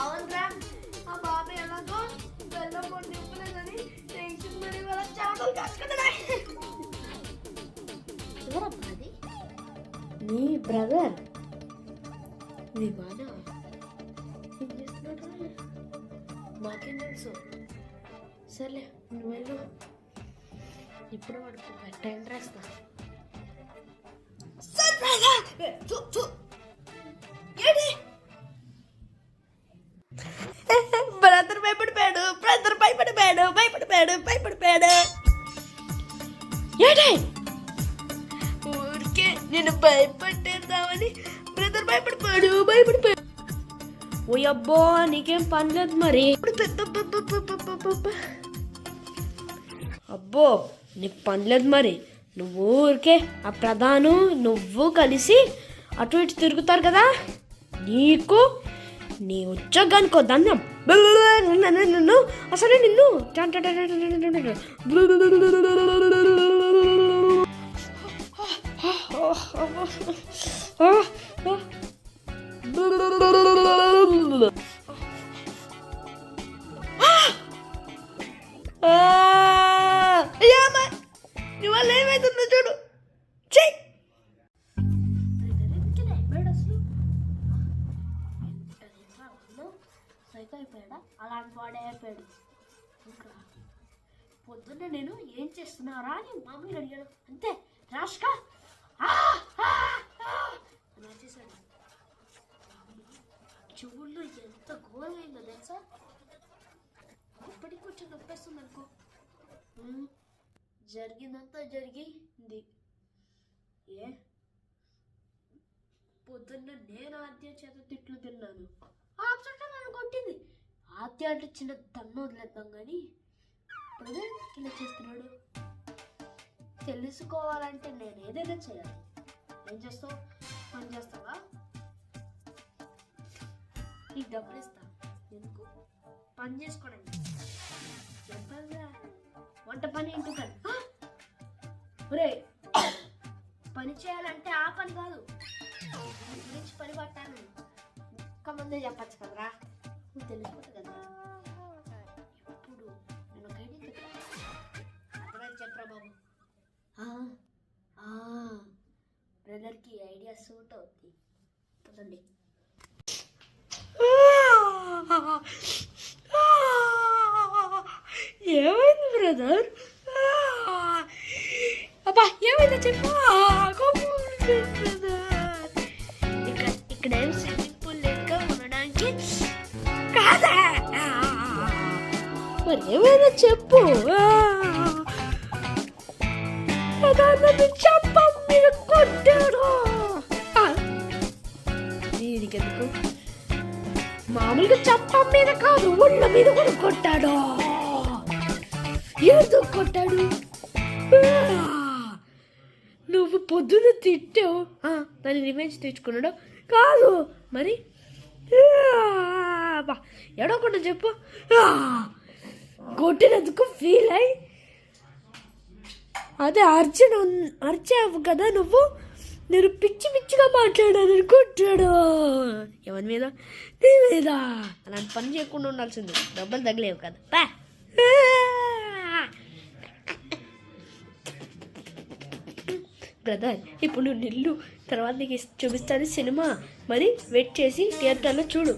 అవునరా ఆ బాబు ఎలాగో బెల్లం పొడి ఇవ్వలేదని టెన్షన్ పడి వాళ్ళ చాటలు కాసుకుంటున్నా. ఎవరబ్బా నీ బ్రదర్ నీ బాగా ఏం చేస్తున్నాడు? మాకేం తెలుసు. సర్లే నువ్వు వెళ్ళు, ఇప్పుడు వాడుకో టైం రాస్తా. బ్రదర్ భయపడిపోయాడు, బ్రదర్ భయపడిపోయాడు, భయపడిపోయాడు, భయపడిపోయాడు. ఏంటి ఊరికే నేను భయపట్టేద్దామని బ్రదర్ భయపడిపోయాడు, భయపడిపోయాడు. ఓ అబ్బో నీకేం పనిలేదు మరి. అబ్బో నీకు పనిలేదు మరి. నువ్వు ఊరికే ఆ ప్రధాను నువ్వు కలిసి అటు ఇటు తిరుగుతారు కదా, నీకు నీ ఉద్యోగానికి దాన్ని అసలు నిన్ను నీ వల్ల ఏమైతుందో చూడు. చెయ్యి అయిపోయాడా, అలాంటి వాడే అయిపోయాడు. ఇంకా పొద్దున్నే నేను ఏం చేస్తున్నారా అని మామూలుగా అడిగాను, అంతే రాష్కా అలా చేశాడు. చెవుల్లో ఎంత ఘోరమైందో తెలుసా, ఇప్పటికి కొంచెం నొప్పేస్తుంది అనుకో. జరిగిందంతా జరిగింది. ఏ పొద్దున్న నేను ఆద్య చేత తిట్లు తిన్నాను, ఆప్సెట్ నన్ను కొట్టింది. ఆద్య అంటే చిన్న దన్ను వదిలేద్దాం కానీ ఇప్పుడు ఇలా చేస్తున్నాడు. తెలుసుకోవాలంటే నేను ఏదైనా చేయాలి. ఏం చేస్తావు? పని చేస్తావా? నీకు డబ్బులు ఇస్తా. ఎందుకు? పని చేసుకోవడానికి. చెప్పాలిగా వంట పని ఇంటి పని. ఒరే పని చేయాలంటే ఆ పని కాదు, గురించి పని పట్టాను ఒక్క ముందే చెప్పచ్చు కదరా, నువ్వు తెలిసిపోతుంది కదా. ఇప్పుడు నేను ఒక ఐడియా చెప్పరా, చెప్పరా బాబు. బ్రదర్కి ఐడియా సూట్ అవుతుంది కదండి. ఏమైంది బ్రదర్? అబ్బా ఏమైందో చెప్పు. ఇక్కడ ఏం స్విమ్మింగ్ పూల్ లేక ఉండడానికి కాదా? మరి ఏమైనా చెప్పు. చెప్పం మీరు కొట్టాడు. దీనికెందుకు? మామూలుగా చెప్పం మీద కాదు, ఒళ్ళ మీద కూడా కొట్టాడు. ఎందుకు కొట్టాడు? నువ్వు పొద్దున్న తిట్టావు, దాన్ని రివెంజ్ తెచ్చుకున్నాడు కాదు మరి. ఎడవకుండా చెప్పు. కొట్టినందుకు ఫీల్ అయ్యి అదే అర్చావు కదా నువ్వు. నేను పిచ్చి పిచ్చిగా మాట్లాడాను కొట్టాడు. ఎవరి మీద? నీ మీద. అలాంటి పని చేయకుండా ఉండాల్సింది, డబ్బులు తగిలేవు కదా. బ్రదర్ ఇప్పుడు నువ్వు నిల్లు, తర్వాత నీకు చూపిస్తాను సినిమా. మరి వెయిట్ చేసి థియేటర్లో చూడు.